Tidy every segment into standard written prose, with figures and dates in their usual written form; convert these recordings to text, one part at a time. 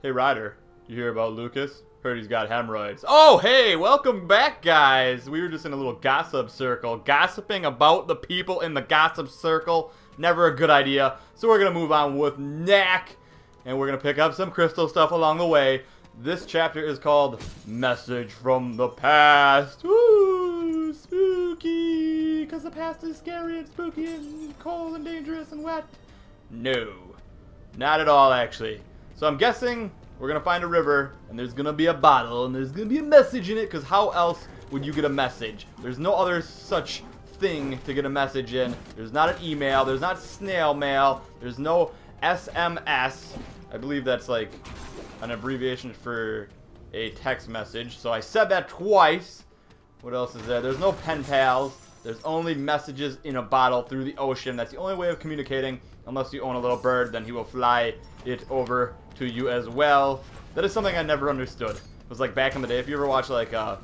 Hey Ryder, you hear about Lucas? Heard he's got hemorrhoids. Oh, hey, welcome back, guys. We were just in a little gossip circle, gossiping about the people in the gossip circle. Never a good idea. So we're gonna move on with Knack, and we're gonna pick up some crystal stuff along the way. This chapter is called Message from the Past. Ooh, spooky, because the past is scary and spooky and cold and dangerous and wet. No, not at all, actually. So I'm guessing we're going to find a river, and there's going to be a bottle, and there's going to be a message in it, because how else would you get a message? There's no other such thing to get a message in. There's not an email. There's not snail mail. There's no SMS. I believe that's like an abbreviation for a text message. So I said that twice. What else is there? There's no pen pals. There's only messages in a bottle through the ocean. That's the only way of communicating. Unless you own a little bird, then he will fly it over to you as well. That is something I never understood. It was like back in the day, if you ever watch like a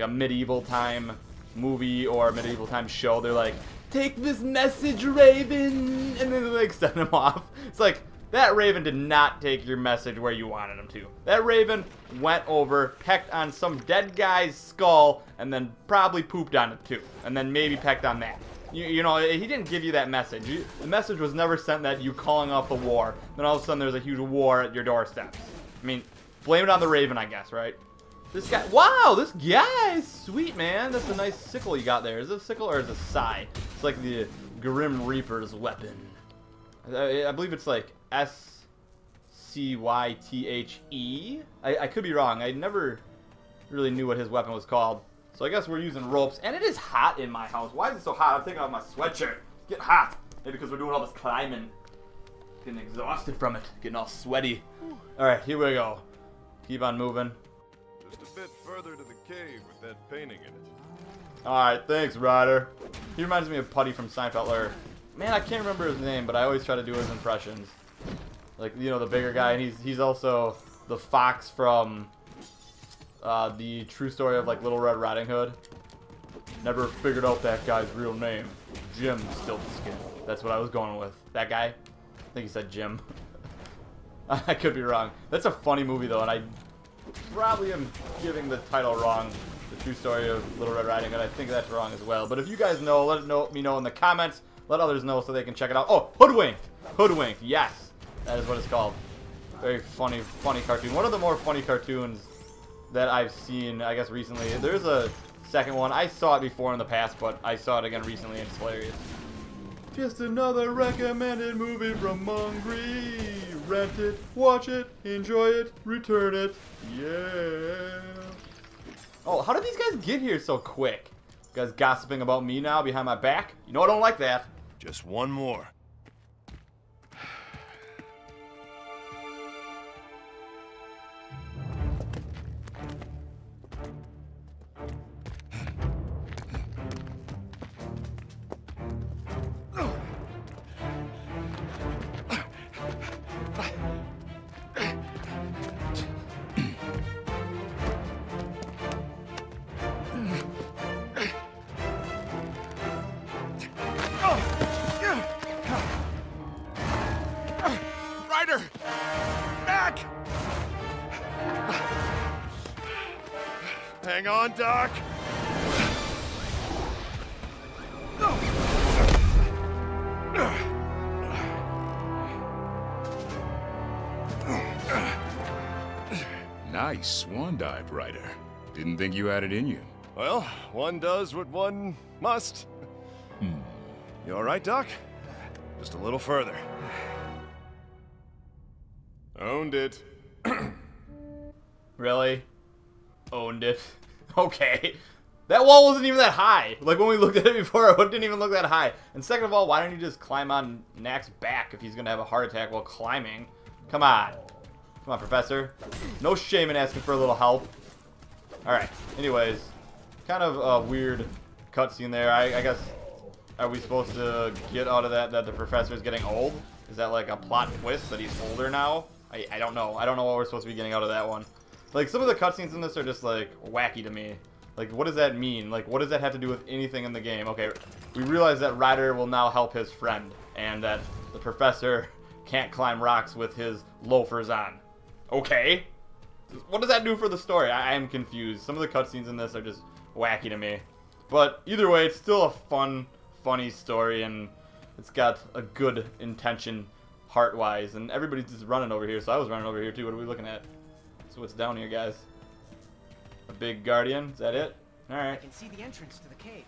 medieval time movie or a medieval time show, they're like, take this message, Raven, and then they like send him off. It's like, that Raven did not take your message where you wanted him to. That Raven went over, pecked on some dead guy's skull, and then probably pooped on it too. And then maybe pecked on that. You know, he didn't give you that message. The message was never sent that you calling off the war. Then all of a sudden there's a huge war at your doorstep. I mean, blame it on the Raven, I guess, right? This guy, wow, this guy is sweet, man. That's a nice sickle you got there. Is it a sickle or is it a scythe? It's like the Grim Reaper's weapon. I believe it's like S-C-Y-T-H-E. I could be wrong. I never really knew what his weapon was called. So I guess we're using ropes, and it is hot in my house. Why is it so hot? I'm taking off my sweatshirt. It's getting hot. Maybe because we're doing all this climbing. Getting exhausted from it. Getting all sweaty. Alright, here we go. Keep on moving. Just a bit further to the cave with that painting in it. Alright, thanks, Ryder. He reminds me of Putty from Seinfeld. Or, man, I can't remember his name, but I always try to do his impressions. Like, you know, the bigger guy, and he's also the fox from the true story of like Little Red Riding Hood. Never figured out that guy's real name. Jim Stiltskin. That's what I was going with. That guy? I think he said Jim. I could be wrong. That's a funny movie though, and I probably am giving the title wrong. The true story of Little Red Riding Hood. I think that's wrong as well. But if you guys know, let me know in the comments. Let others know so they can check it out. Oh, Hoodwinked! Hoodwinked, yes! That is what it's called. Very funny cartoon. One of the more funny cartoons that I've seen, I guess, recently. There's a second one. I saw it before in the past, but I saw it again recently, and it's hilarious. Just another recommended movie from Mungry. Rent it, watch it, enjoy it, return it. Yeah. Oh, how did these guys get here so quick? You guys gossiping about me now behind my back? You know I don't like that. Just one more. Ryder! Knack! Hang on, Doc. Nice swan dive, Ryder. Didn't think you had it in you. Well, one does what one must. You all right, Doc? Just a little further. Owned it. Really? Owned it. Okay. That wall wasn't even that high. Like when we looked at it before, it didn't even look that high. And second of all, why don't you just climb on Knack's back if he's going to have a heart attack while climbing? Come on. Come on, Professor. No shame in asking for a little help. Alright. Anyways. Kind of a weird cutscene there. I guess, are we supposed to get out of that the Professor is getting old? Is that like a plot twist that he's older now? I don't know. I don't know what we're supposed to be getting out of that one. Like, some of the cutscenes in this are just, like, wacky to me. Like, what does that mean? Like, what does that have to do with anything in the game? Okay, we realize that Ryder will now help his friend, and that the Professor can't climb rocks with his loafers on. Okay. What does that do for the story? I am confused. Some of the cutscenes in this are just wacky to me. But either way, it's still a fun, funny story, and it's got a good intention heart-wise. And everybody's just running over here, so I was running over here too. What are we looking at? So what's down here, guys? A big guardian? Is that it? Alright. I can see the entrance to the cave.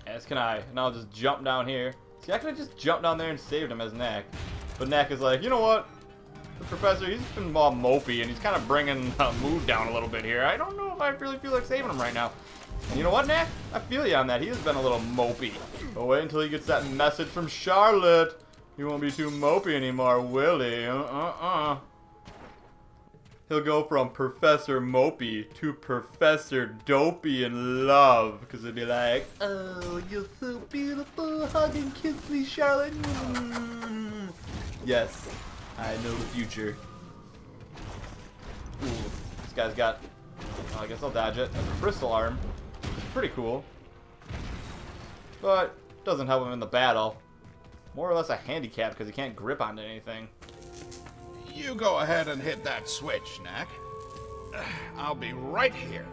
As can I. And I'll just jump down here. See, I could have just jumped down there and saved him as Knack. But Knack is like, you know what? The professor, he's been all mopey, and he's kind of bringing the mood down a little bit here. I don't know if I really feel like saving him right now. And you know what, Knack? I feel you on that. He has been a little mopey. But wait until he gets that message from Charlotte. He won't be too mopey anymore, will he? He'll go from Professor Mopey to Professor Dopey in love. Because he'll be like, oh, you're so beautiful. Hug and kiss me, Charlotte. Yes, I know the future. Ooh, this guy's got... well, I guess I'll dodge it. That's a crystal arm. Which is pretty cool. But doesn't help him in the battle. More or less a handicap because he can't grip onto anything. You go ahead and hit that switch, Knack. I'll be right here.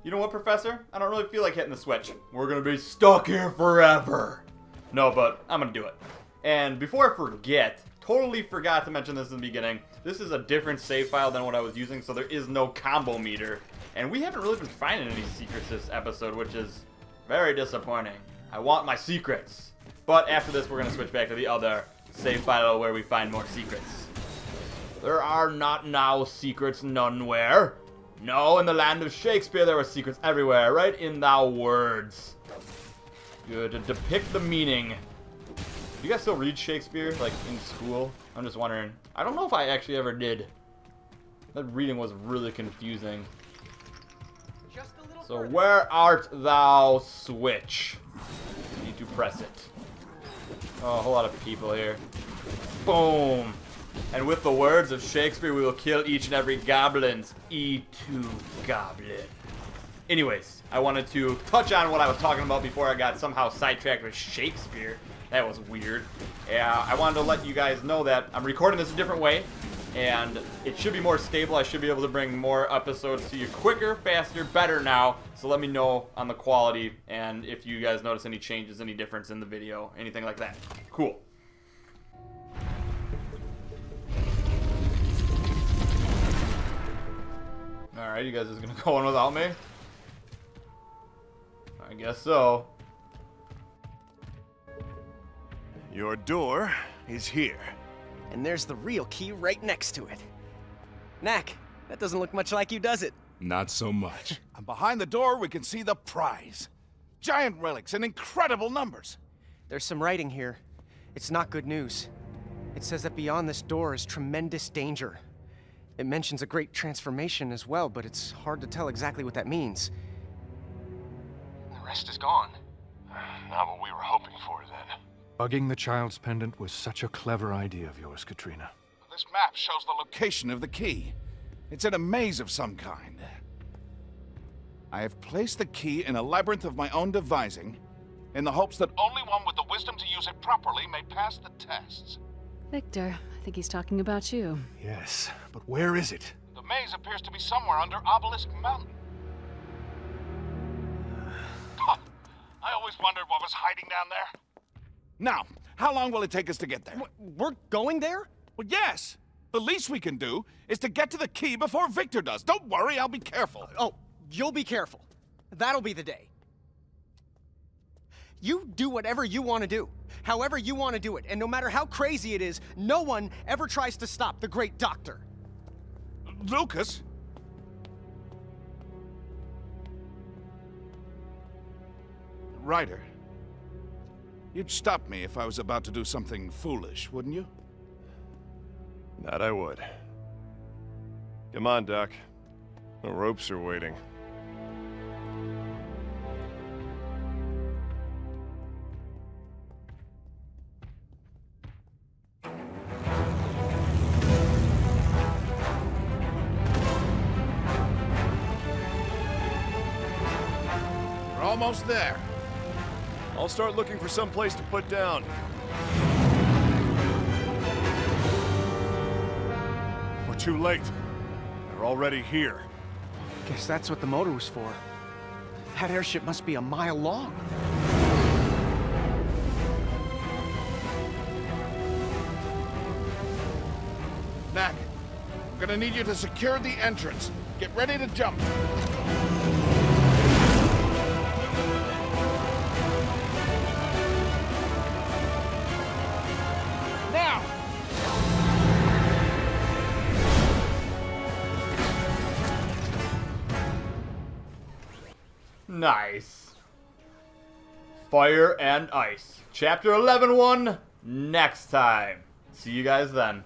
You know what, Professor? I don't really feel like hitting the switch. We're gonna be stuck here forever. No, but I'm gonna do it. And before I forget, totally forgot to mention this in the beginning. This is a different save file than what I was using, so there is no combo meter. And we haven't really been finding any secrets this episode, which is very disappointing. I want my secrets. But after this, we're gonna switch back to the other save file where we find more secrets. There are not now secrets nonewhere. No, in the land of Shakespeare there were secrets everywhere, right in thou words. Good, to depict the meaning. Do you guys still read Shakespeare, like, in school? I'm just wondering. I don't know if I actually ever did. That reading was really confusing. So where art thou, switch? You need to press it. Oh, a whole lot of people here. Boom! And with the words of Shakespeare, we will kill each and every goblins. E2 goblin. Anyways, I wanted to touch on what I was talking about before I got somehow sidetracked with Shakespeare. That was weird. I wanted to let you guys know that I'm recording this a different way, and it should be more stable. I should be able to bring more episodes to you quicker, faster, better now. So let me know on the quality and if you guys notice any changes, any difference in the video, anything like that. Cool. Alright, you guys just gonna go on without me? I guess so. Your door is here. And there's the real key right next to it. Knack, that doesn't look much like you, does it? Not so much. And behind the door, we can see the prize. Giant relics in incredible numbers. There's some writing here. It's not good news. It says that beyond this door is tremendous danger. It mentions a great transformation as well, but it's hard to tell exactly what that means. The rest is gone. Not what we were hoping for, then. Bugging the child's pendant was such a clever idea of yours, Katrina. This map shows the location of the key. It's in a maze of some kind. I have placed the key in a labyrinth of my own devising, in the hopes that only one with the wisdom to use it properly may pass the tests. Victor, I think he's talking about you. Yes, but where is it? The maze appears to be somewhere under Obelisk Mountain. Huh. I always wondered what was hiding down there. Now, how long will it take us to get there? We're going there? Well, yes. The least we can do is to get to the key before Victor does. Don't worry, I'll be careful. Oh, you'll be careful. That'll be the day. You do whatever you want to do, however you want to do it, and no matter how crazy it is, no one ever tries to stop the great doctor. Lucas? Ryder, you'd stop me if I was about to do something foolish, wouldn't you? That I would. Come on, Doc. The ropes are waiting. We're almost there. I'll start looking for some place to put down. too late. They're already here. Guess that's what the motor was for. That airship must be a mile long. Knack, I'm gonna need you to secure the entrance. Get ready to jump. Now! Nice. Fire and Ice. Chapter 11-1 next time. See you guys then.